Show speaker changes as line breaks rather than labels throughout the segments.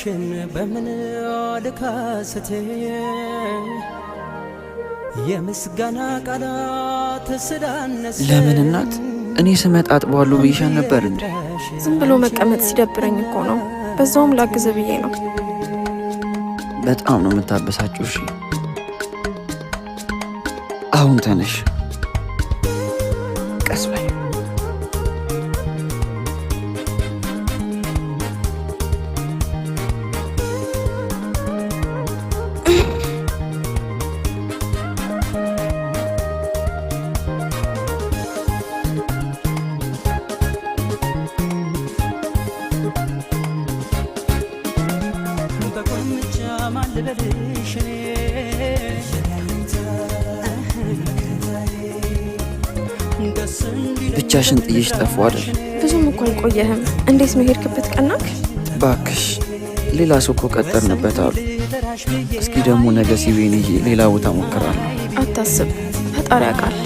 በምን አልካስቴ የምስጋና ቃላት ስላነሰ
ለምን እናት እኔ ስመጣ አጥባለሁ ብዬሻል ነበር እንዴ?
ዝም ብሎ መቀመጥ ሲደብረኝ እኮ ነው። በዛውም ላግዝ ብዬ ነው።
በጣም ነው የምታበሳጭው። እሺ አሁን ተነሽ፣ ቀስ በይ። ብቻሽን ጥዬሽ ጠፋሁ አይደል?
ብዙም እኮ አልቆየህም። እንዴት ነው ሄድክበት? ቀናክ?
ባክሽ ሌላ ሰው እኮ ቀጠርንበት አሉ። እስኪ ደግሞ ነገ ሲቤን ሌላ ቦታ ሞክራለሁ።
አታስብ፣ ፈጣሪ ያውቃል።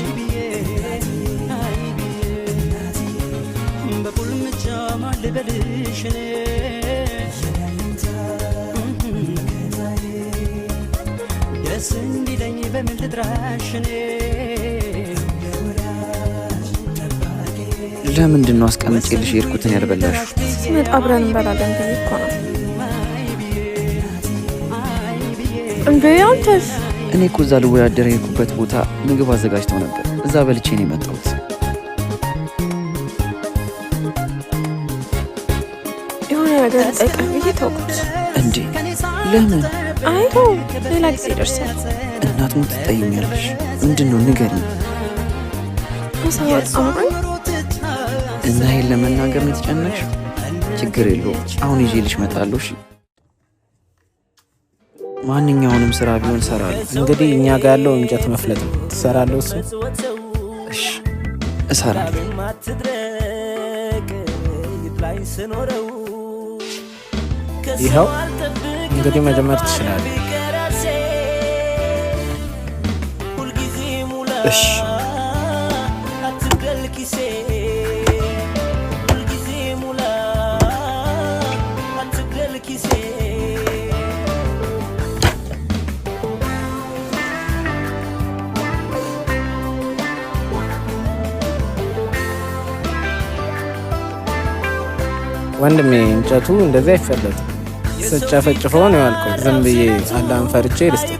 ለምንድን ነው አስቀምጬልሽ የሄድኩትን ያልበላሽው?
ስመጣ አብረን እንበላለን ብዬ እኮ ነው። እንዴ አንተስ?
እኔ እኮ እዛ ልወዳደር የሄድኩበት ቦታ ምግብ አዘጋጅተው ነበር። እዛ በልቼ ነው የመጣሁት።
የሆነ ነገር ጠይቀህ ብዬ ተውኩት።
እንዴ ለምን?
አይተው ሌላ ጊዜ ይደርሳል።
እናት ሞት ትጠይኛለሽ። ምንድን ነው ንገሪኝ።
አሳወጥ አምሮኝ
እና ይሄን ለመናገር ነው የተጨነቅሽ? ችግር የለውም፣ አሁን ይዤልሽ እመጣለሁ። እሺ ማንኛውንም ስራ ቢሆን እሰራለሁ።
እንግዲህ እኛ ጋር ያለው እንጨት መፍለጥ ነው። ትሰራለህ? እሱ
እሺ እሰራለሁ።
ይኸው እንግዲህ መጀመር ትችላለህ።
እሺ
ወንድሜ እንጨቱ እንደዚህ አይፈለጥም። ስጨፈጭፈው ነው ያልከው። ዝም ብዬ አላህን ፈርቼ ልስጥ።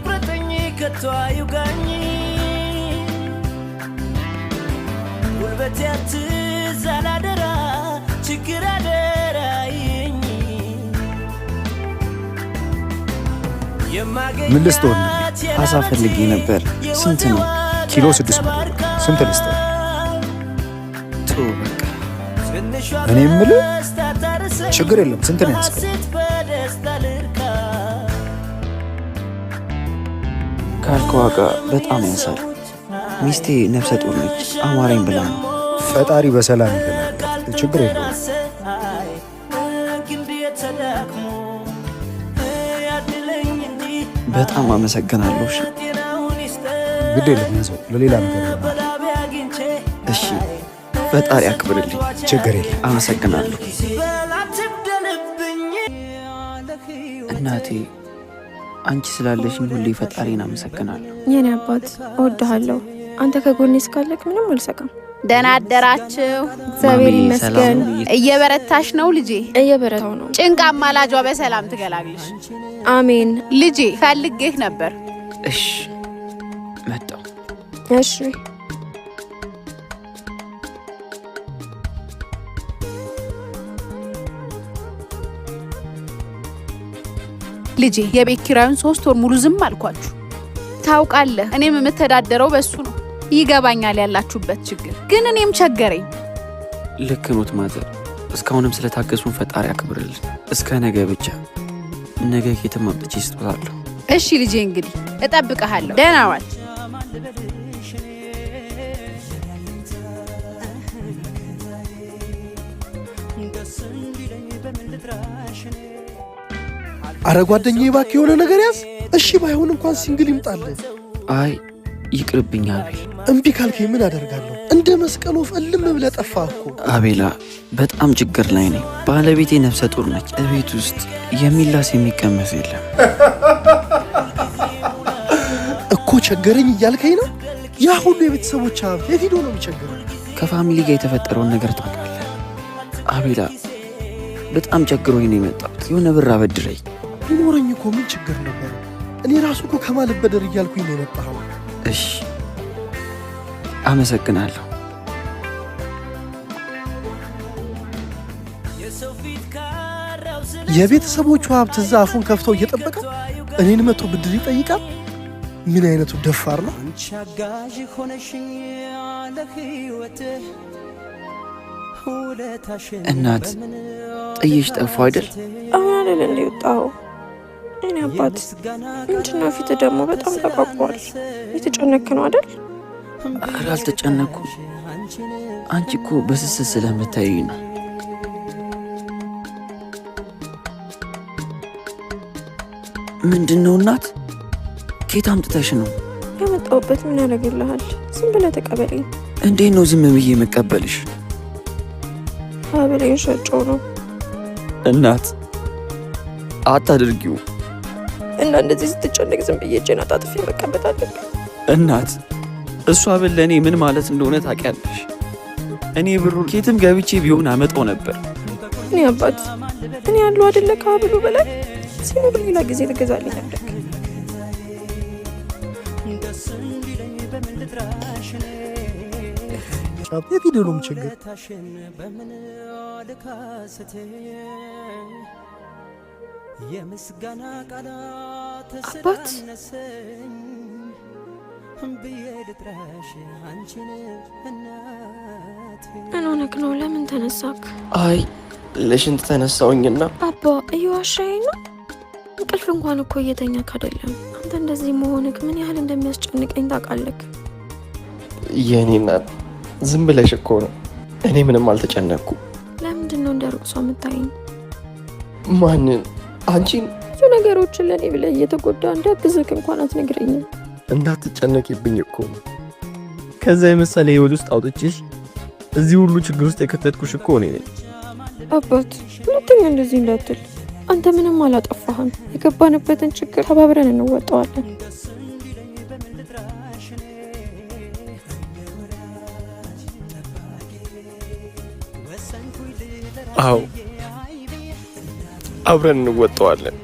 ምን ልስጥህ?
አሳ ፈልጌ ነበር። ስንት ነው?
ኪሎ 600። ስንት ልስጥህ?
ጥሩ በቃ
እኔ የምልህ ችግር የለም። ስንት ነው ያስከው?
ካልከው ዋጋ በጣም ያንሳል። ሚስቴ ነፍሰ ጡር ነች። አማረኝ ብላ ነው።
ፈጣሪ በሰላም ይገላል። ችግር የለውም።
በጣም አመሰግናለሁ። እሺ
ግድ የለም ያዘው፣ ለሌላ ነገር ይሆናል።
እሺ ፈጣሪ አክብርልኝ።
ችግር የለም።
አመሰግናለሁ እናቴ። አንቺ ስላለሽኝ ሁሌ ፈጣሪን አመሰግናለሁ።
የኔ አባት እወድሃለሁ። አንተ ከጎኔ እስካለክ ምንም አልሰቃም።
ደህና አደራችሁ?
እግዚአብሔር ይመስገን።
እየበረታሽ ነው ልጄ?
እየበረታው ነው።
ጭንቅ አማላጇ በሰላም ትገላግልሽ።
አሜን።
ልጄ ፈልጌህ ነበር።
እሺ መጣሁ።
እሺ
ልጄ የቤት ኪራዩን 3 ወር ሙሉ ዝም አልኳችሁ። ታውቃለህ እኔም የምተዳደረው በሱ ነው። ይገባኛል ያላችሁበት ችግር፣ ግን እኔም ቸገረኝ።
ልክ ኖት ማዘር። እስካሁንም ስለታገሱን ፈጣሪ አክብርልን። እስከ ነገ ብቻ። ነገ ከየትም አምጥቼ ስጦታለሁ።
እሺ ልጄ እንግዲህ እጠብቅሃለሁ። ደህና ዋል።
አረ ጓደኛዬ እባክህ የሆነ ነገር ያዝ። እሺ ባይሆን እንኳን ሲንግል ይምጣልህ።
አይ ይቅርብኝ አቤል።
እምቢ ካልከኝ ምን አደርጋለሁ? እንደ መስቀል ወፍ እልም ብለህ ጠፋህ እኮ።
አቤላ በጣም ችግር ላይ ነኝ። ባለቤቴ ነፍሰ ጡር ነች። እቤት ውስጥ የሚላስ የሚቀመስ የለም
እኮ። ቸገረኝ እያልከኝ ነው? ያ ሁሉ የቤተሰቦች ሀብት የት ሄዶ ነው የሚቸግረው?
ከፋሚሊ ጋር የተፈጠረውን ነገር ታውቃለህ አቤላ። በጣም ቸግሮኝ ነው የመጣሁት። የሆነ ብር አበድረኝ።
ቢኖረኝ እኮ ምን ችግር ነበር? እኔ ራሱ እኮ ከማልበደር እያልኩኝ ነው የመጣኸው።
እሺ አመሰግናለሁ።
የቤተሰቦቹ ሀብት እዛ አፉን ከፍተው እየጠበቀ እኔን መቶ ብድር ይጠይቃል? ምን አይነቱ ደፋር ነው!
አንቻጋዥ ሆነሽኝ ለህይወት
እናት ጥዬሽ ጠፋሁ አይደል?
አሁን አይደል እንደወጣው እኔ አባት ምንድነው? ፊት ደግሞ በጣም ተቋቋል። የተጨነክ ነው አይደል?
ኧረ አልተጨነኩም። አንቺ እኮ በስስት ስለምታዩኝ ነው። ምንድነው እናት? ከየት አምጥተሽ ነው?
ያመጣሁበት ምን ያደርግልሃል? ዝም ብለህ ተቀበለኝ።
እንዴት ነው ዝም ብዬ የምቀበልሽ?
ሀብሌን ሸጬው ነው።
እናት አታድርጊው።
እና እንደዚህ ስትጨነቅ ዝም ብዬ እጄን አጣጥፌ መቀመጥ አለብኝ?
እናት እሷ ብል ለእኔ ምን ማለት እንደሆነ ታውቂያለሽ። እኔ ብሩን ኬትም ገብቼ ቢሆን አመጣው ነበር።
እኔ አባት እኔ ያለው አይደለ ከሀብሉ በላይ ሲኖር ሌላ ጊዜ ትገዛልኝ ነበር።
የት ሄዶ ነው የሚቸግር?
አባት ምን ሆነክ ነው? ለምን ተነሳክ?
አይ ለሽንት ተነሳውኝና።
አባ እየዋሻኝ ነው? እንቅልፍ እንኳን እኮ እየተኛክ አይደለም። አንተ እንደዚህ መሆንክ ምን ያህል እንደሚያስጨንቀኝ ታውቃለክ?
የኔ እናት ዝም ብለሽ እኮ ነው። እኔ ምንም አልተጨነቅኩም።
ለምንድን ነው እንደ ሩቅ ሰው የምታይኝ?
ማንን? አንቺን?
ብዙ ነገሮችን ለእኔ ብለህ እየተጎዳ እንዳግዝክ እንኳን አትነግረኝም።
እንዳትጨነቂብኝ እኮ ነው። ከዛ የመሰለ ህይወት ውስጥ አውጥቼሽ እዚህ ሁሉ ችግር ውስጥ የከተትኩሽ እኮ እኔ ነኝ።
አባት ሁለተኛ እንደዚህ እንዳትል። አንተ ምንም አላጠፋህም። የገባንበትን ችግር ተባብረን እንወጣዋለን።
አዎ አብረን እንወጣዋለን።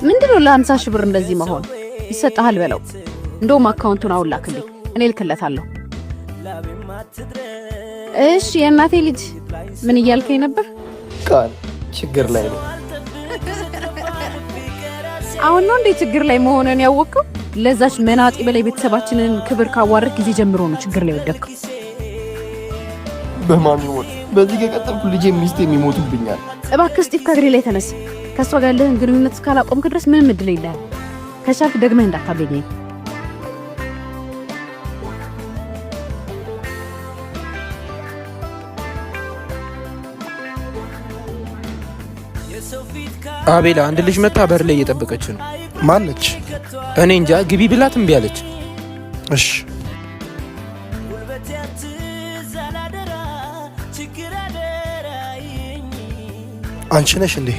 ምንድነው ለ50 ሺህ ብር እንደዚህ መሆን? ይሰጣል በለው። እንደውም አካውንቱን አውላክልኝ፣ እኔ ልክለታለሁ። እሺ የእናቴ ልጅ ምን እያልከኝ ነበር?
ቃል ችግር ላይ ነው።
አሁን ነው እንዴ ችግር ላይ መሆንን ያወቅከው? ለዛች መናጢ በላይ ቤተሰባችንን ክብር ካዋረድ ጊዜ ጀምሮ ነው ችግር ላይ ወደቅከው።
በማን ይወጥ? በዚህ ከቀጠልኩ ልጄ ሚስት የሚሞቱብኛል።
እባክህ ስቲቭ ከእግሬ ላይ ተነስ። ከሷ ጋር ያለህን ግንኙነት እስካላቆምክ ድረስ ምንም እድል የለህም። ከቻልክ ደግመህ እንዳታገኘኝ።
አቤላ አንድ ልጅ መታ በር ላይ እየጠበቀች ነው።
ማነች?
እኔ እንጃ። ግቢ ብላት እምቢ አለች።
እሺ አንቺ ነሽ እንዴ?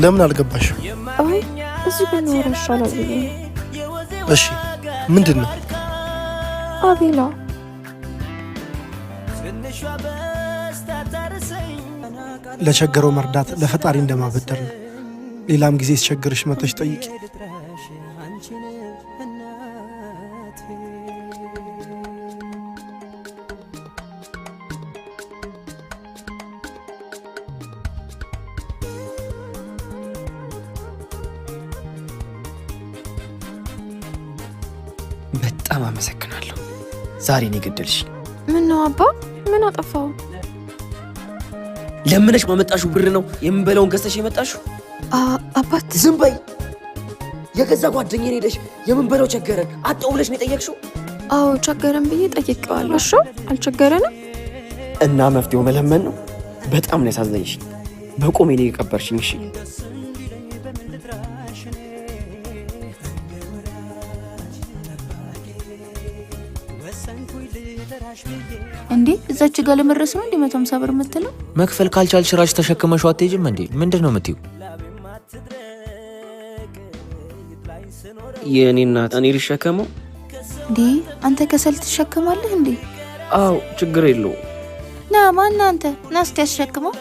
ለምን አልገባሽ?
አይ እዚህ ብንወራ ይሻላል ብዬ ነው።
እሺ ምንድን ነው?
አቤላ
ለቸገረው መርዳት ለፈጣሪ እንደማበደር ነው። ሌላም ጊዜ ሲቸግርሽ መተሽ ጠይቂ።
በጣም አመሰግናለሁ። ዛሬ ነው የገደልሽ።
ምን ነው አባ? ምን አጠፋው?
ለምነሽ ማመጣሽው ብር ነው የምንበላውን ገዝተሽ የመጣሽው?
አባት
ዝም በይ። የገዛ ጓደኛዬ ሄደሽ የምንበላው ቸገረን አጣው ብለሽ ነው የጠየቅሽው?
አዎ ቸገረን ብዬ ጠይቄዋለሁ። እሺ አልቸገረንም
እና መፍትሄው መለመን ነው። በጣም ነው ያሳዘንሽኝ። በቆሜ ነው የቀበርሽኝ። እሺ
እዛች ጋር ለመድረስ ነው እንዴ 150 ብር የምትለው?
መክፈል ካልቻልሽ ራስሽ ተሸክመሽው አትሄጂም እንዴ? ምንድነው የምትይው?
የኔ እናት እኔ ልሸከመው
እንዴ? አንተ ከሰል ትሸከማለህ እንዴ?
አው ችግር የለው።
ና ማን አንተ? ና እስቲ ያስሸክመው።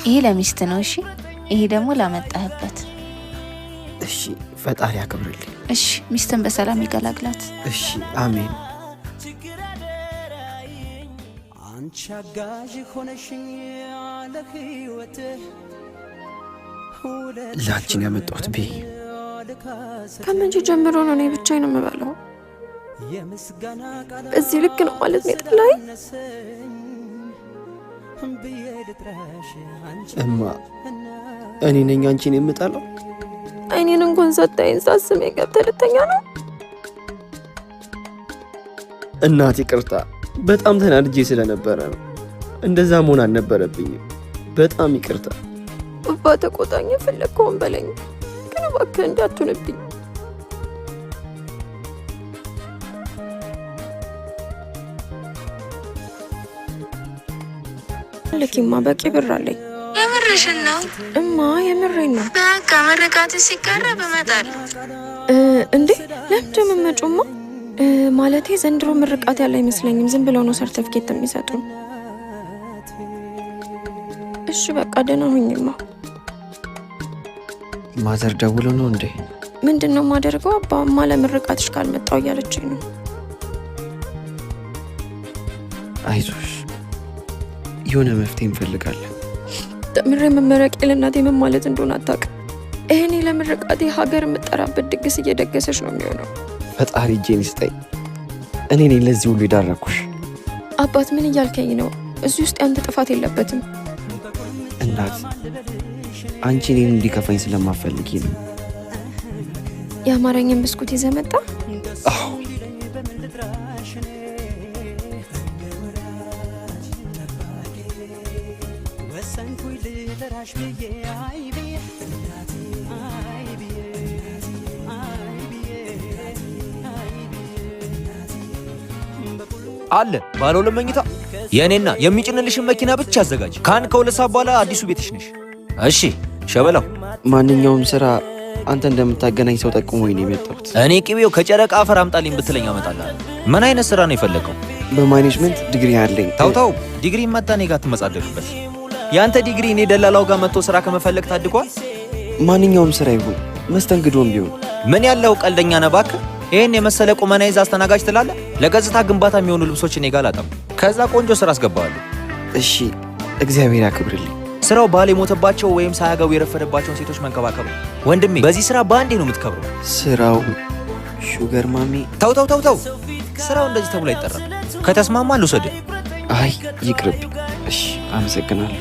ይሄ ለሚስት ነው። እሺ ይሄ ደግሞ ላመጣህበት።
እሺ ፈጣሪ ያክብርልኝ።
እሺ ሚስትን በሰላም ይገላግላት።
እሺ አሜን።
አንቺ አጋዥ ሆነሽኝ ለህይወት
ላንቺን ያመጣሁት ቤ
ከመቼ ጀምሮ ነው እኔ ብቻዬን የምበላው? በዚህ ልክ ነው ማለት ነው የጠላኝ?
እማ እኔ ነኝ አንቺን የምጠላው?
አይኔን እንኳን ሰጣይን ሳስም የገብተልተኛ ነው።
እናት ይቅርታ፣ በጣም ተናድጄ ስለነበረ ነው። እንደዛ መሆን አልነበረብኝም። በጣም ይቅርታ።
አባ ተቆጣኝ፣ ፈለግከውን በለኝ፣ ግን እባክህ እንዳትሆንብኝ። ለኪማ በቂ ብር አለኝ።
የምርሽን ነው
እማ? የምሬን ነው።
በቃ ምርቃት ሲቀረብ እመጣለሁ።
እንዴ ለምንድን ነው የምትመጪውማ? ማለቴ ዘንድሮ ምርቃት ያለ አይመስለኝም። ዝም ብለው ነው ሰርተፍኬት የሚሰጡን። እሺ በቃ ደህና ሁኝማ።
ማዘር ደውሎ ነው እንዴ?
ምንድን ነው የማደርገው? አባማ ለምርቃትሽ ካልመጣው እያለችኝ ነው።
አይዞሽ የሆነ መፍትሄ እንፈልጋለን።
ተምሬ መመረቄ ለእናቴ ምን ማለት እንደሆነ አታውቅም። እኔ ለምርቃቴ ሀገር የምጠራበት ድግስ እየደገሰች ነው የሚሆነው።
ፈጣሪ እጄን ይስጠኝ። እኔ ነኝ ለዚህ ሁሉ የዳረኩሽ።
አባት ምን እያልከኝ ነው? እዚህ ውስጥ ያንተ ጥፋት የለበትም።
እናት አንቺ እኔን እንዲከፋኝ ስለማፈልጊ ነው።
የአማርኛን ብስኩት ይዘህ መጣ?
አዎ
አለ ባለ ሁለት መኝታ የኔና የሚጭንልሽን መኪና ብቻ አዘጋጅ። ከሁለት ሰዓት በኋላ አዲሱ ቤትሽ ነሽ። እሺ ሸበላው፣
ማንኛውም ስራ አንተ እንደምታገናኝ ሰው ጠቁሞኝ ነው የመጣሁት።
እኔ ቅቤው ከጨረቃ አፈር አምጣልኝ ብትለኝ አመጣልሃለሁ። ምን አይነት ስራ ነው የፈለገው?
በማኔጅመንት ዲግሪ አለኝ።
ታው ዲግሪ መጣ እኔ ጋር ትመጻደቅበት። ያንተ ዲግሪ እኔ ደላላው ጋር መጥቶ ስራ ከመፈለግ ታድጓል።
ማንኛውም ስራ ይሁን መስተንግዶም ቢሆን።
ምን ያለው ቀልደኛ ነህ እባክህ። ይሄን የመሰለ ቁመና ይዛ አስተናጋጅ ትላለህ? ለገጽታ ግንባታ የሚሆኑ ልብሶች እኔ ጋር ላጠም። ከዛ ቆንጆ ስራ አስገባዋለሁ።
እሺ እግዚአብሔር ያክብርልኝ።
ስራው ባል የሞተባቸው ወይም ሳያገቡ የረፈደባቸውን ሴቶች መንከባከብ ነው። ወንድሜ በዚህ ስራ በአንዴ ነው የምትከብረው።
ስራው ሹገር ማሚ።
ተው ስራው እንደዚህ ተብሎ አይጠራም። ከተስማማ ልውሰድህ።
አይ ይቅርብ። እሺ አመሰግናለሁ።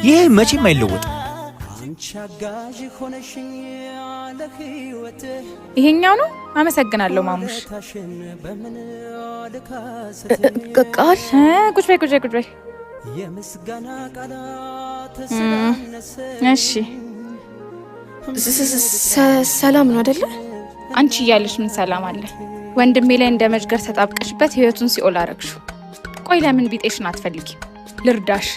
ይሄ መቼም አይለወጥም።
ይሄኛው ነው። አመሰግናለሁ ማሙሽ።
ቃል
ቁጭ በይ። እሺ
ሰላም ነው አይደለ?
አንቺ እያለሽ ምን ሰላም አለ? ወንድሜ ላይ እንደ መጅገር ተጣብቀሽበት ህይወቱን ሲኦል አረግሽው። ቆይ ለምን ቢጤሽን አትፈልጊም? ልርዳሽ።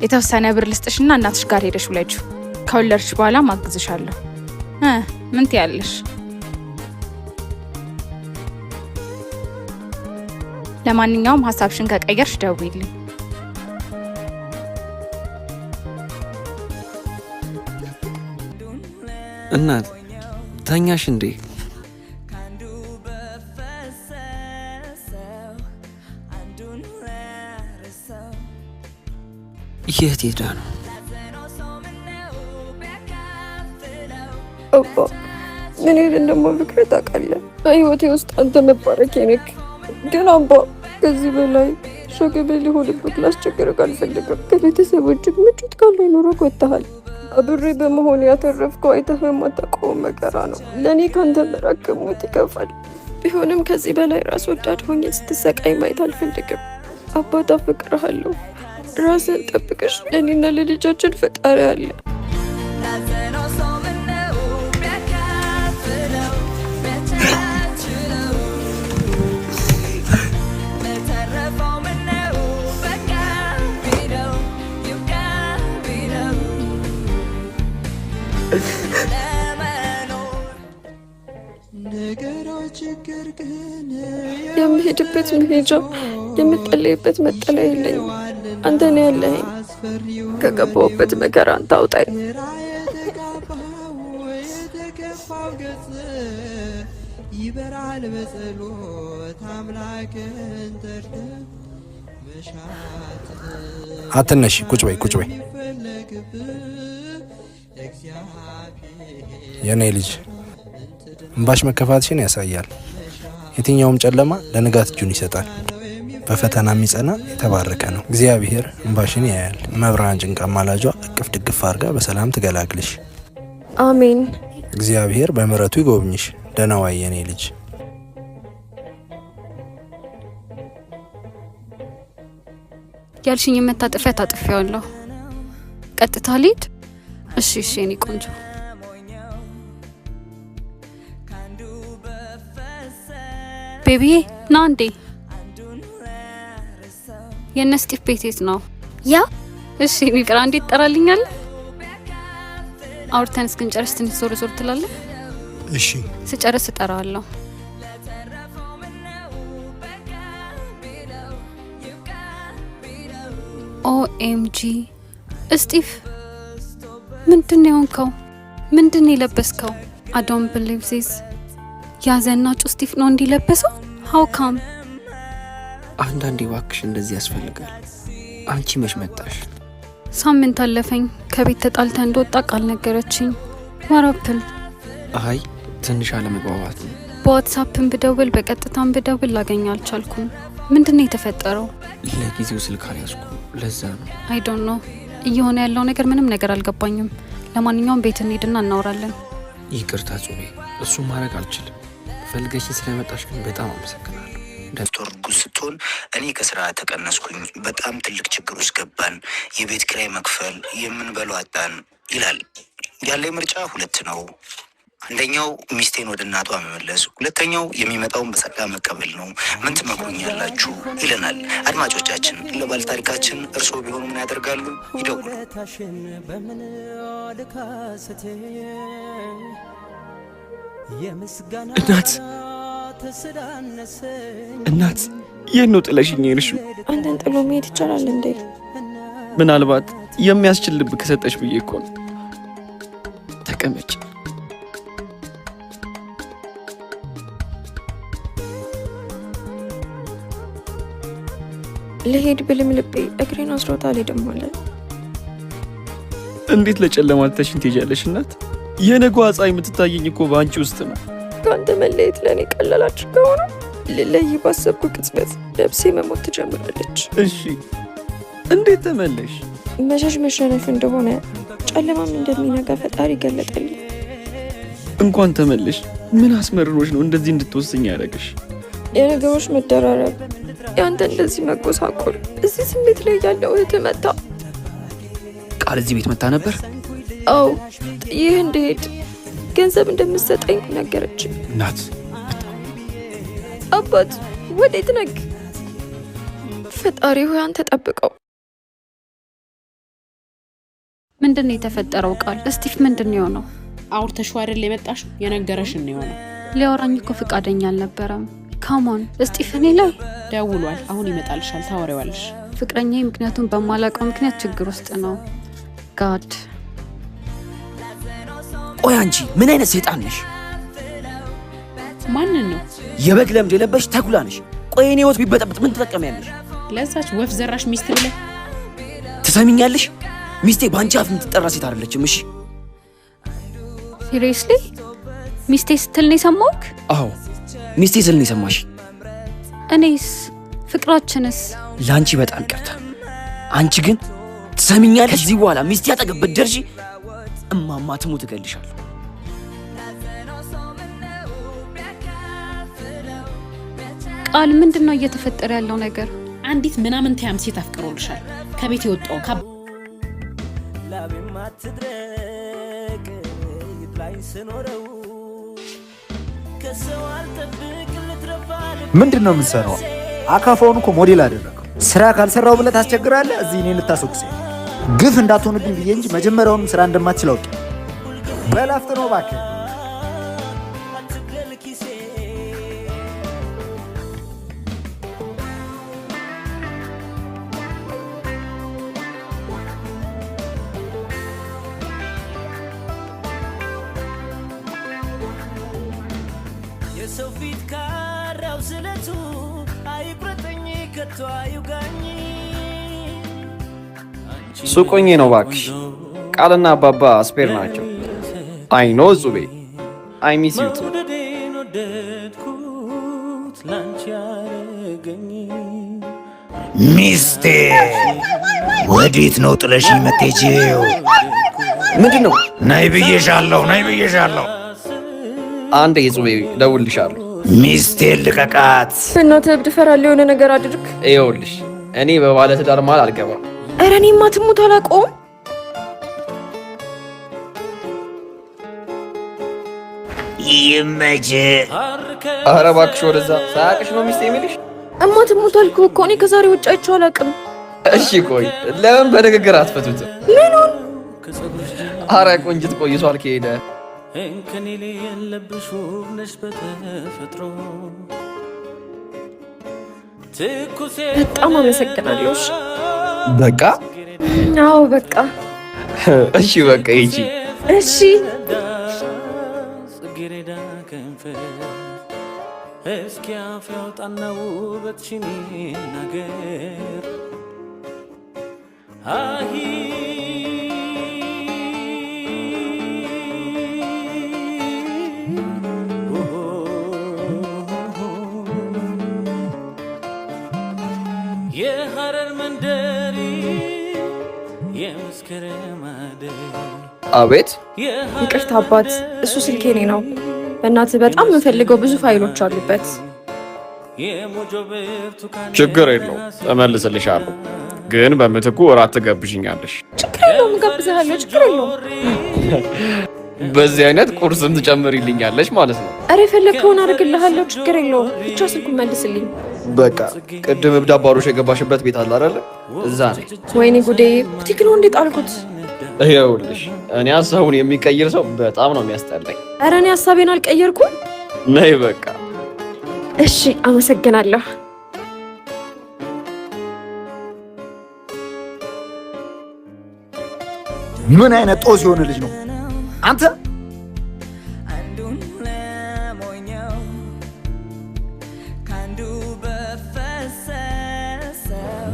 የተወሰነ ብር ልስጥሽና እናትሽ ጋር ሄደሽ ውለጂው። ከወለድሽ በኋላ ማግዝሻለሁ። ምን ትያለሽ? ለማንኛውም ሀሳብሽን ከቀየርሽ ደውይልኝ።
እናት ተኛሽ እንዴ? የት ሄዳ ነው?
አባ ምን ሄድ እንደማፍቅር ታውቃለህ። በህይወቴ ውስጥ አንተ መባረክ ነክ። ግን አባ ከዚህ በላይ የመጨረሻ ገበያ ሊሆንብህ ላስቸግርህ አልፈልግም። ከቤተሰቦችህ ምቾት ካልኖረህ ወጥተሃል። አብሬ በመሆን ያተረፍከው አይተህ የማታውቀው መከራ ነው። ለእኔ ካንተ መራቅ ሞት ይከፋል። ቢሆንም ከዚህ በላይ ራስ ወዳድ ሆኜ ስትሰቃይ ማየት አልፈልግም። አባት አፈቅርሃለሁ። ራስን ጠብቅሽ። ለእኔና ለልጃችን ፈጣሪ አለ። የምሄድበት መሄጃ፣ የምጠለይበት መጠለያ የለኝም። አንተ ነው ያለኸኝ። ከገባሁበት መከራ አንተ አውጣኝ። ይበራል በጸሎት አምላክን
አትነሺ። ቁጭ በይ ቁጭ በይ። የኔ ልጅ እንባሽ መከፋትሽን ያሳያል። የትኛውም ጨለማ ለንጋት እጁን ይሰጣል። በፈተና የሚጸና የተባረከ ነው። እግዚአብሔር እንባሽን ያያል። መብራን ጭንቃ ማላጇ እቅፍ ድግፍ አድርጋ በሰላም ትገላግልሽ።
አሜን።
እግዚአብሔር በምሕረቱ ይጎብኝሽ። ደህና ዋይ የኔ ልጅ።
ያልሽኝ መታጠፊያ ታጥፊያለሁ። ቀጥታ ልሂድ? እሺ እሺ የኔ ቆንጆ። ቤቢዬ ና እንዴ። የእነ ስጢፍ ቤት የት ነው?
ያ
እሺ ሚቅራ እንዴት ትጠራልኛል? አውርተን እስክንጨርስ ትንሽ ዞር ዞር ትላለህ?
እሺ
ስጨርስ እጠራዋለሁ። ኦኤምጂ ስጢፍ ምንድን ነው የሆንከው? ምንድን ነው የለበስከው? አዶን ብሊቭ ዚስ። ያዘናጩ ስጢፍ ነው እንዲለበሰው? ሃው ካም?
አንዳንዴ እባክሽ እንደዚህ ያስፈልጋል። አንቺ መች መጣሽ?
ሳምንት አለፈኝ። ከቤት ተጣልተ እንደወጣ ቃል ነገረችኝ። ዋራፕል?
አይ ትንሽ አለመግባባት ነው።
በዋትሳፕን ብደውል በቀጥታን ብደውል ላገኝ አልቻልኩም። ምንድን ነው የተፈጠረው?
ለጊዜው ስልክ አልያዝኩም፣ ለዛ ነው።
አይ ዶንት ኖ። እየሆነ ያለው ነገር ምንም ነገር አልገባኝም። ለማንኛውም ቤት እንሂድና እናወራለን።
ይቅርታ ጹቤ፣ እሱም ማድረግ አልችልም። ፈልገሽ ስለመጣሽ ግን በጣም አመሰግናለሁ።
ዶክተር ጉስ ስትሆን እኔ ከስራ ተቀነስኩኝ። በጣም ትልቅ ችግር ውስጥ ገባን። የቤት ኪራይ መክፈል፣ የምንበለው አጣን ይላል። ያለኝ ምርጫ ሁለት ነው። አንደኛው ሚስቴን ወደ እናቷ መመለስ፣ ሁለተኛው የሚመጣውን በጸጋ መቀበል ነው። ምን ትመክሩኛላችሁ? ይለናል። አድማጮቻችን፣ ለባለ ታሪካችን እርስዎ ቢሆኑ ምን ያደርጋሉ? ይደውሉ።
እናት ይህን ነው ጥለሽኝ የሄድሽው?
አንተን ጥሎ መሄድ ይቻላል እንዴ?
ምናልባት የሚያስችል ልብ ከሰጠሽ ብዬ እኮ ነው። ተቀመጭ።
ልሄድ ብልም ልቤ እግሬን አስሮታ አልሄድም ማለት።
እንዴት ለጨለማ ትተሽኝ ትሄጃለሽ እናት? የነገዋ ፀሐይ የምትታየኝ እኮ በአንቺ ውስጥ ነው።
ከአንተ መለየት ለእኔ ቀላል አድርገው ነው። ልለይ ባሰብኩ ቅጽበት ነፍሴ መሞት ትጀምራለች።
እሺ እንዴት ተመለሽ?
መሸሽ መሸነፍ እንደሆነ ጨለማም እንደሚነጋ ፈጣሪ ገለጠልኝ።
እንኳን ተመለሽ። ምን አስመርሮች ነው እንደዚህ እንድትወስኝ ያደረግሽ?
የነገሮች መደራረብ፣ ያንተ እንደዚህ መጎሳቆል። እዚህ ስሜት ላይ ያለው እህት መጣ።
ቃል እዚህ ቤት መጣ ነበር?
አው ይህ እንደሄድ ገንዘብ እንደምትሰጠኝ ነገረች።
እናት
አባት ወዴት ነህ? ፈጣሪ ሆይ አንተ ጠብቀው።
ምንድን ነው የተፈጠረው? ቃል ስቲፍ ምንድን ነው የሆነው?
አውርተሽው አይደል የመጣሽው? የነገረሽን ነው የሆነው።
ሊያወራኝ እኮ ፈቃደኛ አልነበረም። ካሞን ስቲፍ እኔ ላይ
ደውሏል። አሁን ይመጣልሻል፣ ታወሪዋለሽ።
ፍቅረኛዬ ምክንያቱም በማላውቀው ምክንያት ችግር ውስጥ ነው። ጋድ
ቆይ አንቺ ምን አይነት ሰይጣን ነሽ?
ማንን ነው?
የበግ ለምድ የለበሽ ተኩላ ነሽ። ቆይ እኔ ህይወት ቢበጠብጥ ምን ትጠቀሚያለሽ?
ለዛች ወፍ ዘራሽ ሚስት ብለህ
ትሰሚኛለሽ? ሚስቴ በአንቺ አፍ የምትጠራ ሴት አይደለችም። እሺ
ሲሪየስሊ? ሚስቴ ስትል ነው የሰማሁህ?
አዎ ሚስቴ ስል ነው የሰማሽ።
እኔስ? ፍቅራችንስ?
ላንቺ በጣም ይቅርታ። አንቺ ግን ትሰሚኛለሽ? ከዚህ በኋላ ሚስቴ አጠገብ ብትደርሺ እማማ ትሙት እገልሻለሁ።
ቃል ምንድነው እየተፈጠረ ያለው ነገር?
አንዲት ምናምን ታያም ሴት አፍቅሮልሻል። ከቤት የወጣው
ምንድነው የምትሰራው? አካፋውን እኮ ሞዴል አደረገው። ስራ ካልሰራው ብለህ ታስቸግራለህ። እዚህ እኔን ልታስወቅሰኝ ግፍ እንዳትሆንብኝ ብዬ እንጂ መጀመሪያውንም ስራ እንደማትችል አውቄ። በላፍጥ ነው እባክህ።
የሰው ፊት ካራው ስለቱ አይቁረጠኝ ከቶ አይውጋኝ።
ሱቆኜ ነው እባክሽ። ቃልና አባባ ስፔር ናቸው። አይ ኖ ዙቤ አይ ሚስ ዩ ቱ።
ሚስቴ ወዴት ነው ጥለሽ የምትሄጂው?
ምንድን ነው?
ነይ ብዬሻለሁ፣ ነይ ብዬሻለሁ።
አንዴ ዙቤ ደውልልሻለሁ።
ሚስቴን ልቀቃት።
እናትህ እብድ እፈራለሁ። የሆነ ነገር አድርግ።
ይኸውልሽ እኔ በባለትዳር መሃል አልገባም።
ኧረ እኔማ ትሙት አላውቀውም።
ይመችህ።
ኧረ እባክሽ ወደዛ። ሳያውቅሽ ነው ሚስቴ የሚልሽ?
እማ ትሙት አልኩህ እኮ እኔ ከዛሬ ውጭ አይቼው አላውቅም።
እሺ ቆይ ለምን በንግግር አትፈቱትም?
ምኑን?
ኧረ ቆንጅት ቆይቷል ከሄደ።
እንከን የለብሽ ውብ ነሽ በተፈጥሮ።
በጣም አመሰግናለሁ።
በቃ
አዎ በቃ
እሺ በቃ ሂጂ።
እሺ
ጽጌረዳ ከንፈር እስኪ አፍ ያውጣና ውበትሽን ይናገር። አሂ የሐረር መንደሪ የመስከረም አደይ።
አቤት።
ይቅርታ አባት፣ እሱ ስልኬ እኔ ነው። በእናትህ በጣም የምፈልገው ብዙ ፋይሎች አሉበት።
ችግር የለውም እመልስልሻለሁ፣ ግን በምትኩ እራት ትጋብዥኛለሽ።
ችግር የለውም እጋብዝሃለሁ። ችግር የለውም።
በዚህ አይነት ቁርስም ትጨምሪልኛለሽ ማለት ነው?
ኧረ የፈለግከውን አድርግልሃለሁ። ችግር የለውም። ብቻ ስልኩን መልስልኝ።
በቃ ቅድም እብድ አባሮሽ የገባሽበት ቤት አለ አይደለ? እዛ ነኝ።
ወይኔ ጉዴ! ቡቲክ ነው እንዴ ጣልኩት?
ይኸውልሽ እኔ ሀሳቡን የሚቀይር ሰው በጣም ነው የሚያስጠላኝ።
ኧረ እኔ ሀሳቤን አልቀየርኩም።
ነይ በቃ።
እሺ አመሰግናለሁ።
ምን አይነት ጦስ የሆነ ልጅ ነው አንተ?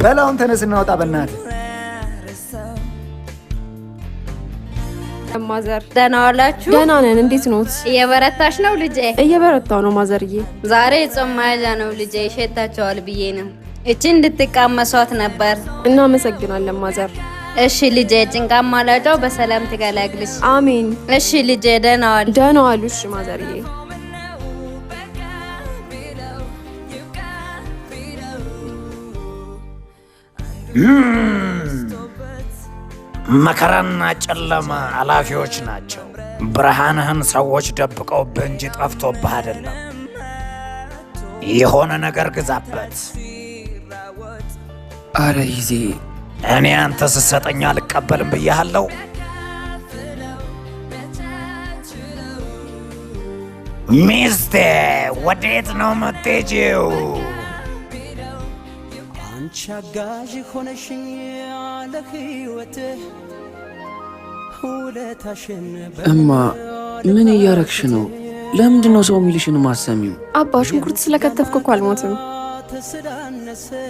በላውን ተነስ እናወጣ በእናትህ።
ማዘር ደህና ዋላችሁ?
ደህና ነን። እንዴት ኖት?
እየበረታሽ ነው ልጄ?
እየበረታው ነው ማዘርዬ።
ዛሬ ጾም መያዣ ነው ልጄ፣ ይሸታቸዋል ብዬ ነው። እቺ እንድትቃመሷት ነበር።
እናመሰግናለን ማዘር።
እሺ ልጄ፣ ጭንቃ ማላጫው በሰላም ትገላግልሽ።
አሜን።
እሺ ልጄ፣ ደህና ዋሉ።
ደህና ዋሉ። እሺ ማዘርዬ።
መከራና ጨለማ ኃላፊዎች ናቸው። ብርሃንህን ሰዎች ደብቀውብህ እንጂ ጠፍቶብህ አይደለም። የሆነ ነገር ግዛበት።
አረ ይዜ
እኔ አንተ ስትሰጠኝ አልቀበልም ብያለሁ። ሚስቴ ወዴት ነው የምትሄጂው?
አንቺ አጋዥ ሆነሽኝ ያለ ሕይወትህ ውለታሽን
እማ ምን እያረግሽ ነው? ለምንድን ነው ሰው የሚልሽን ማሰሚው?
አባ ሽንኩርት ስለከተፍኩ እኮ አልሞትም።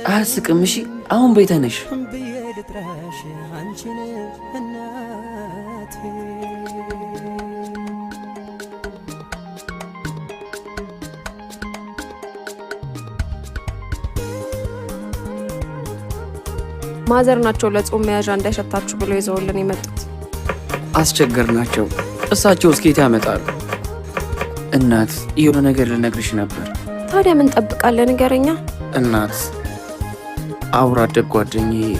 አያስቅም? እሺ አሁን ቤተነሽ
ብዬ ልጥራሽ አንቺን እናቴ።
ማዘር ናቸው ለጾም መያዣ እንዳይሸታችሁ ብለው ይዘውልን የመጡት።
አስቸገርናቸው። እሳቸው እስኬት ያመጣሉ። እናት የሆነ ነገር ልነግርሽ ነበር።
ታዲያ ምን ጠብቃለን? ንገረኛ።
እናት አብሮ አደግ ጓደኛዬ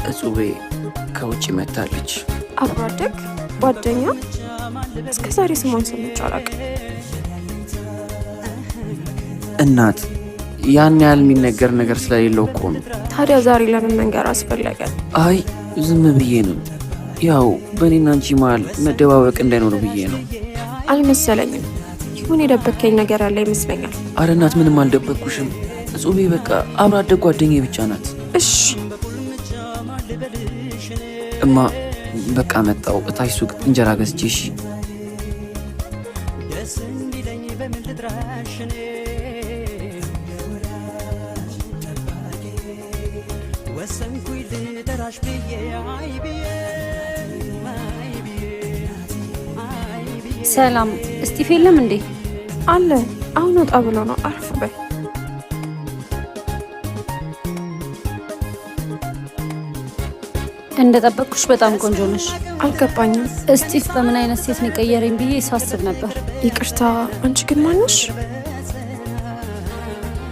እጹቤ ከውጭ መታለች።
አብሮ አደግ ጓደኛ? እስከ ዛሬ ስሟን ሰምቼ አላውቅም።
እናት ያን ያህል የሚነገር ነገር ስለሌለው እኮ ነው።
ታዲያ ዛሬ ለምን መንገር አስፈለገ?
አይ ዝም ብዬ ነው። ያው በእኔና አንቺ መሀል መደባበቅ እንዳይኖር ብዬ ነው።
አልመሰለኝም። ይሁን የደበከኝ ነገር ያለ ይመስለኛል።
አረ እናት ምንም አልደበቅኩሽም። እጹቤ በቃ አብሮ አደግ ጓደኛዬ ብቻ ናት።
እሺ
እማ በቃ መጣው። እታች ሱቅ እንጀራ ገዝቼ እሺ።
ሰላም እስጢፍ የለም እንዴ?
አለ። አሁን ወጣ ብሎ ነው። አርፍ በይ።
እንደጠበቅኩሽ በጣም ቆንጆ ነሽ።
አልገባኝም።
እስጢፍ በምን አይነት ሴት ነው የቀየረኝ ብዬ ሳስብ ነበር።
ይቅርታ፣ አንቺ ግን ማንሽ?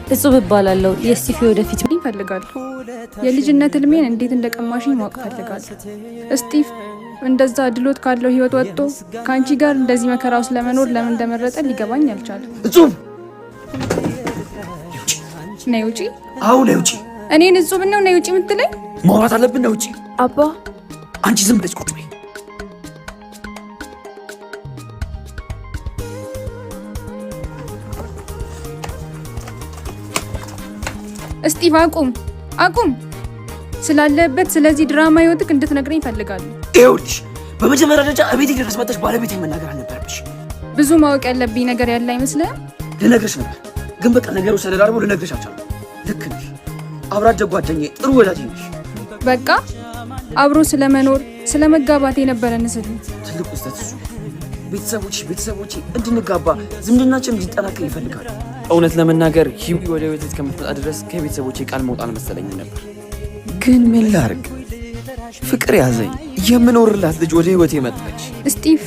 እጹብ እባላለሁ። የእስጢፍ ወደፊት ምን
ይፈልጋለሁ? የልጅነት ህልሜን እንዴት እንደቀማሽኝ ማወቅ ፈልጋለሁ። እስጢፍ እንደዛ ድሎት ካለው ህይወት ወጥቶ ከአንቺ ጋር እንደዚህ መከራ ውስጥ ለመኖር ለምን እንደመረጠ ሊገባኝ አልቻለም።
እጹብ
ነይ ውጪ።
አዎ ነይ ውጪ።
እኔን እጹብ ነው ነይ ውጪ የምትለኝ?
ማውራት አለብን። ነይ ውጪ።
አባ
አንቺ ዝም ብለሽ ቁጭ በይ።
እስጢፍ አቁም አቁም። ስላለበት ስለዚህ ድራማ ህይወትክ እንድትነግረኝ እፈልጋለሁ።
ይኸውልሽ በመጀመሪያ ደረጃ እቤቴ ድረስ መጥተሽ ባለቤቴ መናገር አልነበረብሽ።
ብዙ ማወቅ ያለብኝ ነገር ያለ አይመስልህም?
ልነግርሽ ነበር ግን በቃ ነገሮች ተደራርበው ልነግርሽ አልቻልኩም። ልክ ነሽ። አብሮ አደግ ጓደኛዬ፣ ጥሩ ወዳጅ ነሽ።
በቃ አብሮ ስለመኖር ስለመጋባት የነበረን ስል
ትልቁ ስህተት እሱ። ቤተሰቦቼ እንድንጋባ ዝምድናችን እንዲጠናከር ይፈልጋሉ።
እውነት ለመናገር ሂዊ ወደ ቤት እስከምትመጣ ድረስ ከቤተሰቦቼ ቃል መውጣት አልመሰለኝም ነበር። ግን ምን ላርግ? ፍቅር ያዘኝ። የምኖርላት ልጅ ወደ ህይወቴ መጣች።
እስጢፍ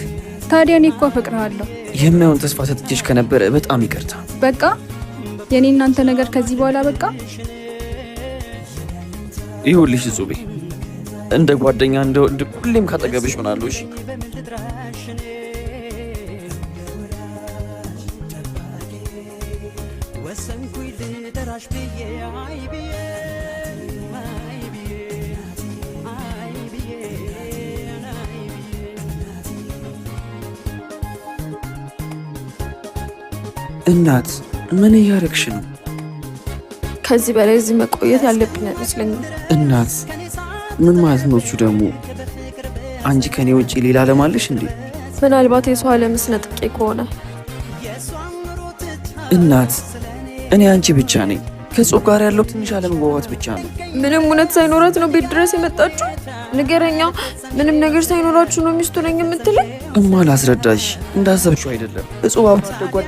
ታዲያ እኔ እኮ አፈቅርሃለሁ።
የማይሆን ተስፋ ሰጥቼሽ ከነበረ በጣም ይቅርታ።
በቃ የኔ እናንተ ነገር ከዚህ በኋላ በቃ።
ይኸውልሽ እጹቤ እንደ ጓደኛ እንደ ወንድ ሁሌም ካጠገብሽ ሆናለሁ። እሺ እናት ምን እያረግሽ ነው?
ከዚህ በላይ እዚህ መቆየት ያለብኝ አይመስለኝም።
እናት ምን ማለት ነው እሱ ደግሞ? አንቺ ከኔ ውጪ ሌላ ዓለም አለሽ እንዴ?
ምናልባት የሰው ዓለም ስነጥቄ ከሆነ።
እናት እኔ አንቺ ብቻ ነኝ። ከጾም ጋር ያለው ትንሽ አለመግባባት ብቻ ነው።
ምንም እውነት ሳይኖራት ነው ቤት ድረስ የመጣችሁ? ንገረኛ። ምንም ነገር ሳይኖራችሁ ነው ሚስቱ ነኝ የምትለኝ?
እማ ላስረዳሽ፣ እንዳሰብሽው አይደለም። እጹብ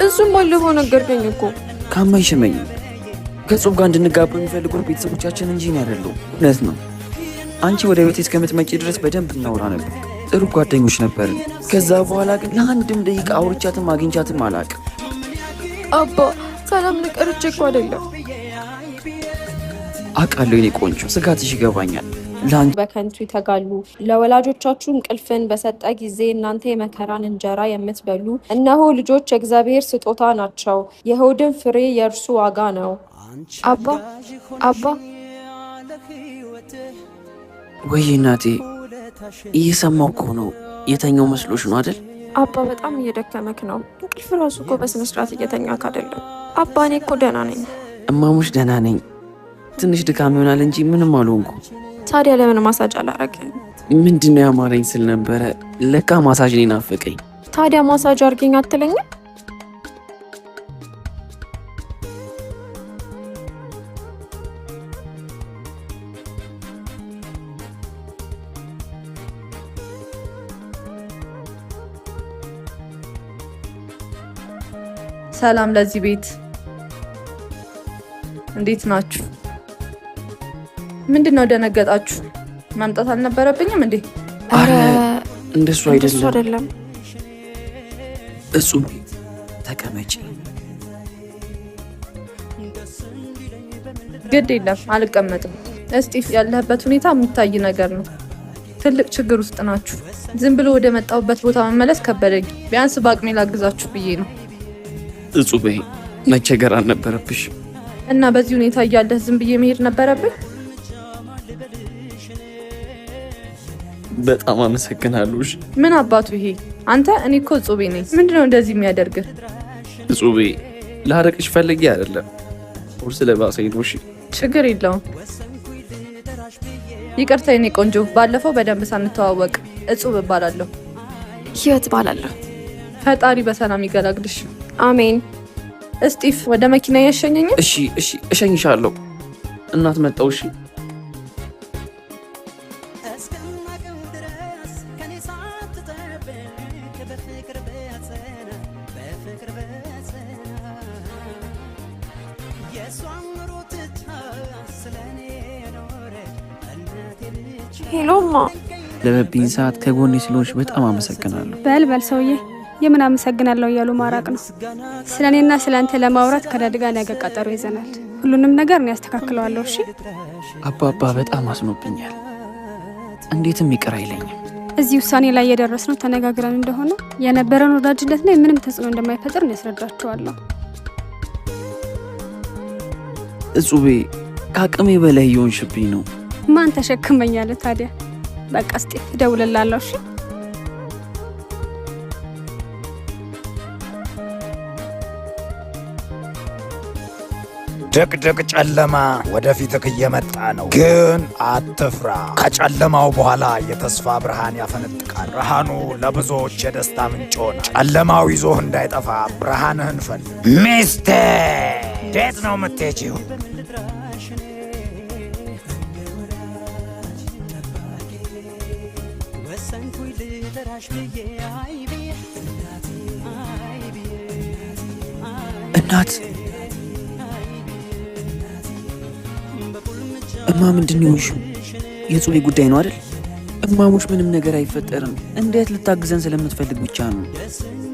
እሱም ባለፈው ነገርከኝ እኮ።
ካማኝ ሽመኝ። ከጾም ጋር እንድንጋባ የሚፈልጉ ቤተሰቦቻችን እንጂ እኔ አይደለሁም። እውነት ነው። አንቺ ወደ ቤት እስከምትመጪ ድረስ በደንብ እናውራ ነበር። ጥሩ ጓደኞች ነበርን። ከዛ በኋላ ግን ለአንድም ደቂቃ አውርቻትም አግኝቻትም አላውቅም።
አባ ሰላም ንቀርቼ እኮ አይደለም።
አውቃለሁ የኔ ቆንጆ፣ ስጋትሽ ይገባኛል። ለአንቺ
በከንቱ ይተጋሉ። ለወላጆቻችሁ እንቅልፍን በሰጠ ጊዜ እናንተ የመከራን እንጀራ የምትበሉ እነሆ ልጆች የእግዚአብሔር ስጦታ ናቸው፣ የሆድን ፍሬ የእርሱ ዋጋ ነው። አባ
ወይ እናቴ፣ እየሰማው እኮ ነው። የተኛው መስሎሽ ነው አይደል?
አባ በጣም እየደከመክ ነው። እንቅልፍ ራሱ እኮ በስነ ስርዓት እየተኛክ አይደለም። አባ እኔ እኮ ደህና ነኝ።
እማሙሽ ደህና ነኝ። ትንሽ ድካም ይሆናል እንጂ ምንም አልሆንኩ።
ታዲያ ለምን ማሳጅ አላረግ?
ምንድነው ያማረኝ ስል ነበረ። ለካ ማሳጅ እኔን ናፈቀኝ።
ታዲያ ማሳጅ አርገኝ አትለኝም?
ሰላም ለዚህ ቤት፣ እንዴት ናችሁ?
ምንድነው ደነገጣችሁ? ማምጣት አልነበረብኝም እንዴ?
አረ እንደሱ አይደለም። እጹብ ተቀመጪ።
ግድ የለም አልቀመጥም። እስጢፍ ያለህበት ሁኔታ የሚታይ ነገር ነው። ትልቅ ችግር ውስጥ ናችሁ። ዝም ብሎ ወደ መጣሁበት ቦታ መመለስ ከበደኝ። ቢያንስ በአቅሜ ላግዛችሁ ብዬ ነው።
እጹብ መቸገር አልነበረብሽ
እና በዚህ ሁኔታ እያለህ ዝም ብዬ መሄድ ነበረብህ?
በጣም አመሰግናለሁ።
ምን አባቱ ይሄ አንተ? እኔ እኮ እጹቤ ነኝ። ምንድነው እንደዚህ የሚያደርግህ?
እጹቤ ላረቅሽ ፈልጌ አይደለም፣ ቁርስ ለባሰኝ ነው።
ችግር የለውም። ይቅርታ የኔ ቆንጆ፣ ባለፈው በደንብ ሳንተዋወቅ። እጹብ እባላለሁ።
ህይወት እባላለሁ።
ፈጣሪ በሰላም ይገላግልሽ።
አሜን።
እስጢፍ ወደ መኪና ያሸኘኝ?
እሺ እሸኝሻለሁ። እናት መጣው። እሺ
ሄሎማ፣
ለበብኝ ሰዓት ከጎኔ ስለሆንሽ በጣም አመሰግናለሁ።
በል ሰውዬ፣ የምን አመሰግናለሁ እያሉ ማራቅ ነው። ስለ እኔና ስለ አንተ ለማውራት ከዳድ ጋር ነገ ቀጠሮ ይዘናል። ሁሉንም ነገር እኔ ያስተካክለዋለሁ። እሺ?
አባባ በጣም አዝኖብኛል። እንዴትም ይቅር አይለኝም።
እዚህ ውሳኔ ላይ የደረስነው ተነጋግረን እንደሆነ የነበረን ወዳጅነት ላይ ምንም ተጽዕኖ እንደማይፈጥር ነው ያስረዳቸዋለሁ።
እጹቤ ከአቅሜ በላይ እየሆንሽብኝ ነው።
ማን ተሸክመኛለ ታዲያ? በቃ እስጢፍ እደውልልሃለሁ። እሺ?
ድቅድቅ ጨለማ ወደፊትህ እየመጣ ነው፣ ግን አትፍራ። ከጨለማው በኋላ የተስፋ ብርሃን ያፈነጥቃል። ብርሃኑ ለብዙዎች የደስታ ምንጭ ሆነ። ጨለማው ይዞህ እንዳይጠፋ ብርሃንህን ፈልግ። ሚስቴ እንዴት ነው የምትሄጂው?
እናት እማ ምንድን ነው የሆንሽው? የጹቤ ጉዳይ ነው አይደል? እማሞች ምንም ነገር አይፈጠርም። እንዴት ልታግዘን ስለምትፈልግ ብቻ ነው።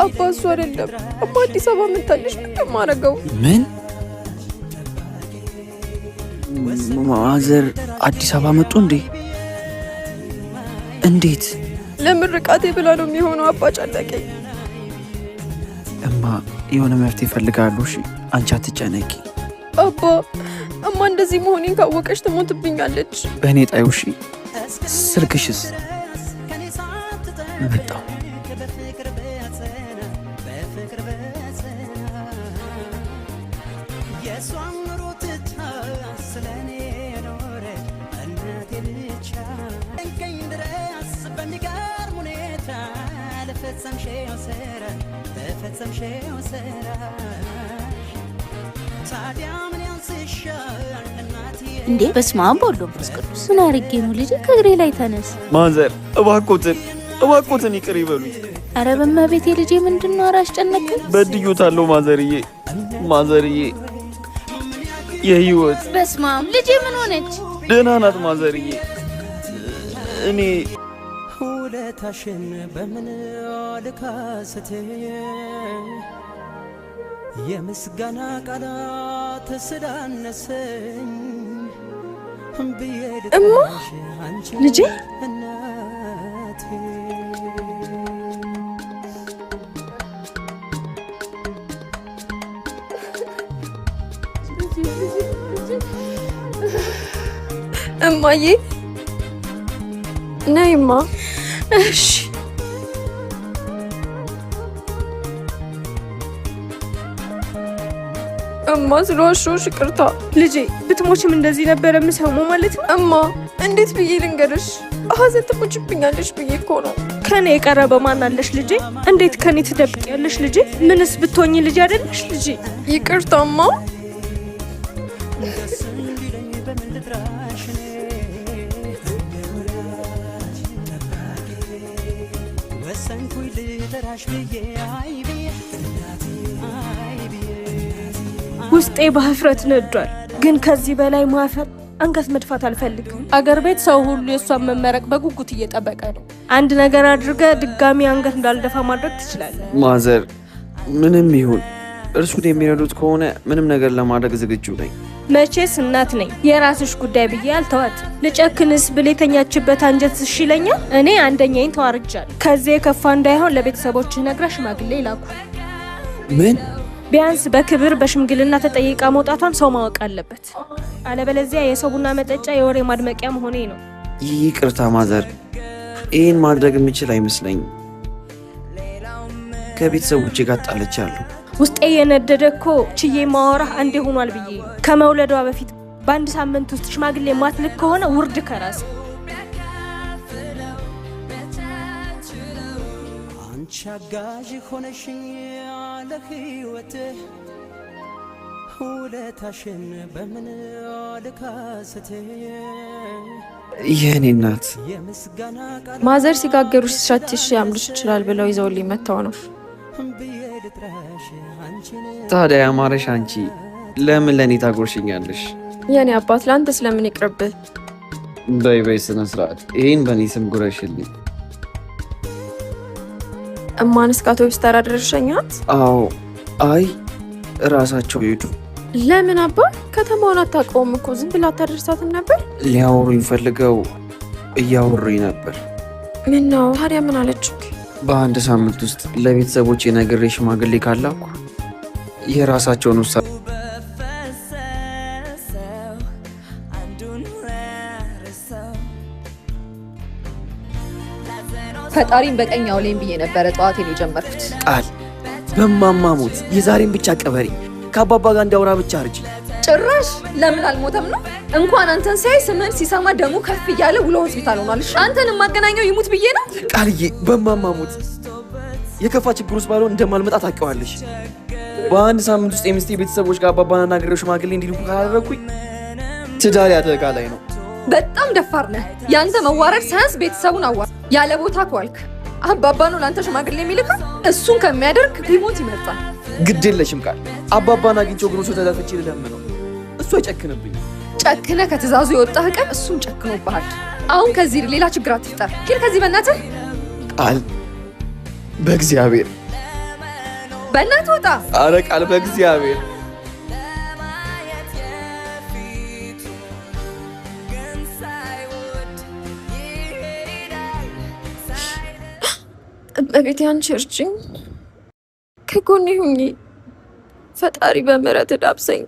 አባ እሱ አይደለም። አባ አዲስ አበባ መታለሽ። ምንድን ማረገው?
ምን ማዘር አዲስ አበባ መጡ እንዴ? እንዴት?
ለምርቃቴ ብላ ነው የሚሆነው። አባ ጨነቀኝ።
እማ የሆነ መፍትሄ ይፈልጋሉ። እሺ አንቺ አትጨነቂ።
አባ እማ እንደዚህ መሆኔን ካወቀች ትሞትብኛለች።
በእኔ ጣዩ። እሺ ስልክሽስ? መጣሁ።
እንዴ በስመ አብ ወወልድ ወመንፈስ ቅዱስ። ምን አርጌ ነው ልጅ? ከእግሬ ላይ ተነስ።
ማዘር እባክዎትን ይቅር ይበሉኝ።
አረ በእመቤቴ ልጄ ምንድነው? ኧረ አስጨነቅን።
በድዮታለሁ ማዘርዬ የህይወት።
በስመ አብ ልጄ ምን ሆነች?
ደህና ናት ማዘርዬ። እኔ
ውለታሽን በምን ልካስት የምስጋና ቃላት ስላነሰኝ ብዬ ልጥራሽ አንቺን
ልጄ
እናቴ።
እማዬ ነይማ።
እሺ
እማ ስለዋሸሁሽ ይቅርታ።
ልጄ ብትሞችም እንደዚህ ነበር የምሰማው ማለት ነው?
እማ እንዴት ብዬ ልንገርሽ? ሀዘን ትሞችብኛለሽ ብዬ እኮ ነው።
ከኔ የቀረበ ማን አለሽ ልጄ? እንዴት ከኔ ትደብቂያለሽ ልጄ? ምንስ ብትሆኚ ልጅ አይደለሽ ልጄ?
ይቅርታማ።
ውስጤ በህፍረት ነዷል። ግን ከዚህ በላይ ማፈር
አንገት መድፋት አልፈልግም። አገር ቤት ሰው ሁሉ የእሷን መመረቅ በጉጉት እየጠበቀ ነው። አንድ ነገር አድርገ ድጋሚ አንገት እንዳልደፋ ማድረግ ትችላለህ።
ማዘር ምንም ይሁን እርሱን የሚረዱት ከሆነ ምንም ነገር ለማድረግ ዝግጁ ነኝ።
መቼስ እናት ነኝ፣ የራስሽ ጉዳይ ብዬ አልተዋት። ልጨክንስ ብል የተኛችበት አንጀት እሺ ይለኛል? እኔ አንደኛዬን ተዋርጃለሁ። ከዚህ የከፋ እንዳይሆን ለቤተሰቦችህ ነግረህ ሽማግሌ ይላኩ።
ምን?
ቢያንስ በክብር በሽምግልና ተጠይቃ መውጣቷን ሰው ማወቅ አለበት። አለበለዚያ የሰው ቡና መጠጫ የወሬ ማድመቂያ መሆኔ ነው።
ይቅርታ ማዘር፣ ይህን ማድረግ የምችል አይመስለኝም። ከቤተሰቦቼ ጋር ጣልቻለሁ።
ውስጤ የነደደ እኮ ችዬ ማወራህ አንዴ ሆኗል ብዬ ከመውለዷ በፊት በአንድ ሳምንት ውስጥ ሽማግሌ ማትልክ ከሆነ ውርድ ከራስ።
አንቺ አጋዥ ሆነሽኝ ለሕይወትህ ውለታሽን በምን ልካስትህ?
የእኔ እናት
ማዘር ሲጋገሩ ሲሻትሽ ያምልሽ ይችላል ብለው ይዘውልኝ መጥተው ነው።
ታዲያ ያማረሽ አንቺ ለምን ለእኔ ታጎርሽኛለሽ?
የኔ አባት ለአንተ ስለምን ይቅርብህ?
በይ በይ፣ ስነ ስርዓት። ይህን በእኔ ስም ጉረሽልኝ።
እማን እስከ አውቶቡስ ተራ ደረሸኛት?
አዎ። አይ እራሳቸው ሄዱ።
ለምን አባ? ከተማውን አታውቀውም እኮ ዝም ብላ አታደርሳትም ነበር?
ሊያወሩኝ ፈልገው እያወሩኝ ነበር።
ምን ነው ታዲያ? ምን አለች?
በአንድ ሳምንት ውስጥ ለቤተሰቦች የነግሬ ሽማግሌ ካላኩ የራሳቸውን ውሳኔ
ፈጣሪን በቀኝ አውለኝ ብዬ ነበረ ጠዋቴን የጀመርኩት።
ቃል በማማሙት የዛሬን ብቻ ቀበሪ ከአባባ ጋር እንዳውራ ብቻ አርጂ።
ጭራሽ ለምን አልሞተም ነው? እንኳን አንተን ሲያይ ስምን ሲሰማ ደሙ ከፍ እያለ ውሎ ሆስፒታል ሆኗል። አንተን የማገናኘው ይሙት ብዬ ነው።
ቃልዬ በማማሙት የከፋ ችግር ውስጥ ባልሆን እንደማልመጣ ታውቂዋለሽ። በአንድ ሳምንት ውስጥ የሚስቴ ቤተሰቦች ጋር አባባና ናገረው ሽማግሌ እንዲልኩ ካላደረኩኝ ትዳር አደጋ ላይ ነው።
በጣም ደፋር ነህ። ያንተ መዋረድ ሳያንስ ቤተሰቡን አዋር ያለ ቦታ ኳልክ። አባባ ነው ለአንተ ሽማግሌ የሚልካ? እሱን ከሚያደርግ ቢሞት ይመርጣል።
ግድ የለሽም ቃል። አባባን አግኝቼው እግሩ ተዳፍቼ ልለምነው፣ እሱ አይጨክንብኝ።
ጨክነ ከትእዛዙ የወጣህ ቀን እሱም ጨክኖብሃል። አሁን ከዚህ ሌላ ችግር አትፍጠር። ግን ከዚህ በእናትህ
ቃል፣ በእግዚአብሔር
በእናትህ ወጣ።
አረ ቃል፣ በእግዚአብሔር
እመቤቴ አንቺ እርጅኝ፣ ከጎኔ ሁኚ። ፈጣሪ በምህረት ዳብሰኝ።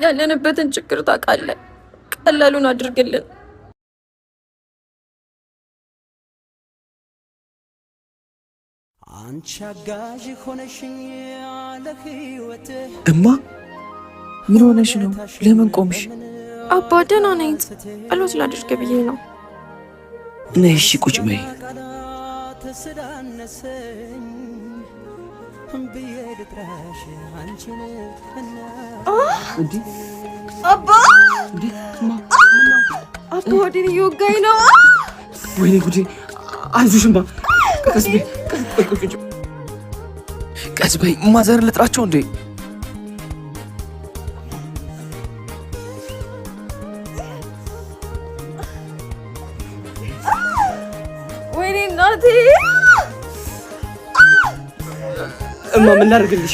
ያለንበትን ችግር ታውቃለህ፣ ቀላሉን አድርግልን።
አንቺ አጋዥ ሆነሽኝ ለሕይወትህ።
እማ ምን ሆነሽ ነው? ለምን ቆምሽ?
አባ ደህና ነኝ፣ ጸሎት ላድርግ ብዬ ነው።
ነይ እሺ ቁጭ በይ።
ስላነሰኝ ብዬ ልጥራሽ አንቺን
እንዴ አባ አባ ወዲን እየወጋኝ ነው።
ወይኔ ጉዴ! አይዞሽማ፣ ቀስ በይ ቀስ በይ። ማዘር ልጥራቸው እንዴ?
ወይኔ እናቴ!
እማ ምን ላድርግልሽ?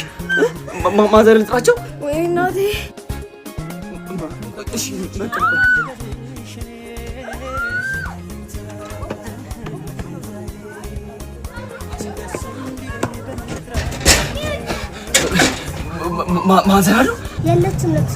ማዘር ልጥራቸው?
ወይኔ እናቴ!
እሺ ማዘር አሉ?
የለችም ለቅሶ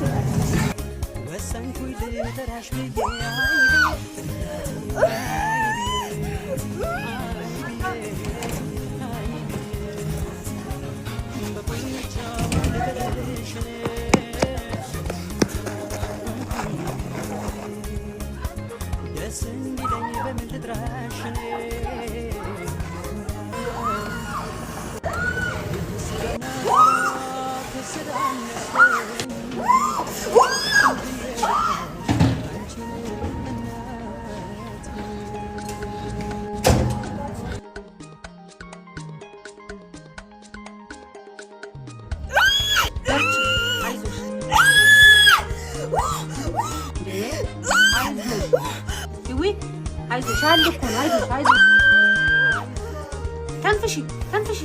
ሊሻል እኮ ነው። አይዞሽ አይዞሽ፣ ተንፍሺ ተንፍሺ።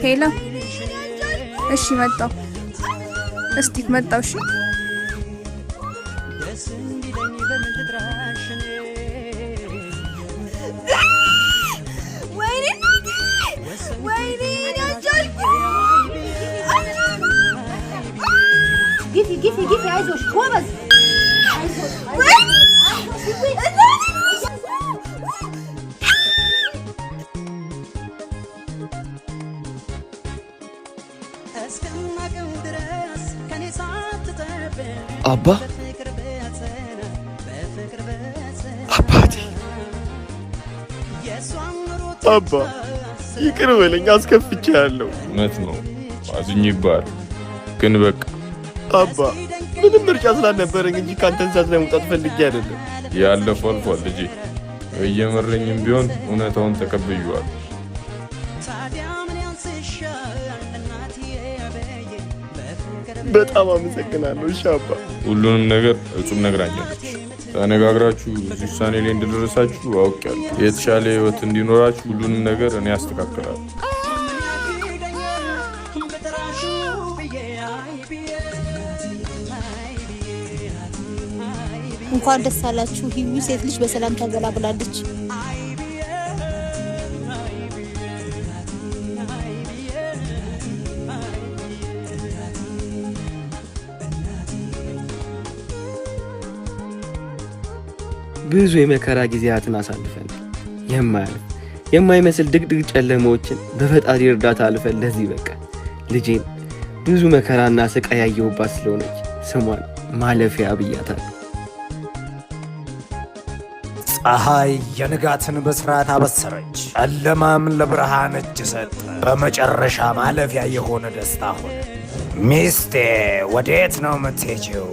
ሄሎ፣ እሺ መጣው። እስቲ መጣው። እሺ
ግፊ፣ አይዞሽ ጎበዝ።
አባ አባቴ አባ ይቅር በለኝ፣ አስከፍቼሃለሁ።
እውነት ነው አዝኜብሃለሁ፣ ግን በቃ
አባ ምንም ምርጫ ስላልነበረኝ እንጂ ከአንተ እንስሳት ላይ መውጣት ፈልጌ አይደለም።
ያለፈው አልፏል ልጄ። እየመረኝም ቢሆን እውነታውን ተቀብዬዋለሁ።
በጣም አመሰግናለሁ። እሺ አባ።
ሁሉንም ነገር እጹብ ነግራኛለች። ተነጋግራችሁ እዚህ ውሳኔ ላይ እንደደረሳችሁ አውቄያለሁ። የተሻለ ህይወት እንዲኖራችሁ ሁሉንም ነገር እኔ አስተካክላለሁ።
እንኳን ደስ አላችሁ። ሂዊ ሴት ልጅ በሰላም ታገላግላለች።
ብዙ የመከራ ጊዜያትን አሳልፈን የማይመስል ድቅድቅ ጨለማዎችን በፈጣሪ እርዳታ አልፈን ለዚህ በቃ። ልጄን ብዙ መከራና ስቃይ ያየሁባት ስለሆነች ስሟን ማለፊያ ብያታለሁ።
ፀሐይ የንጋትን ብስራት አበሰረች፣ ጨለማም ለብርሃን እጅ ሰጠ። በመጨረሻ ማለፊያ የሆነ ደስታ ሆነ። ሚስቴ ወዴት ነው የምትሄጂው?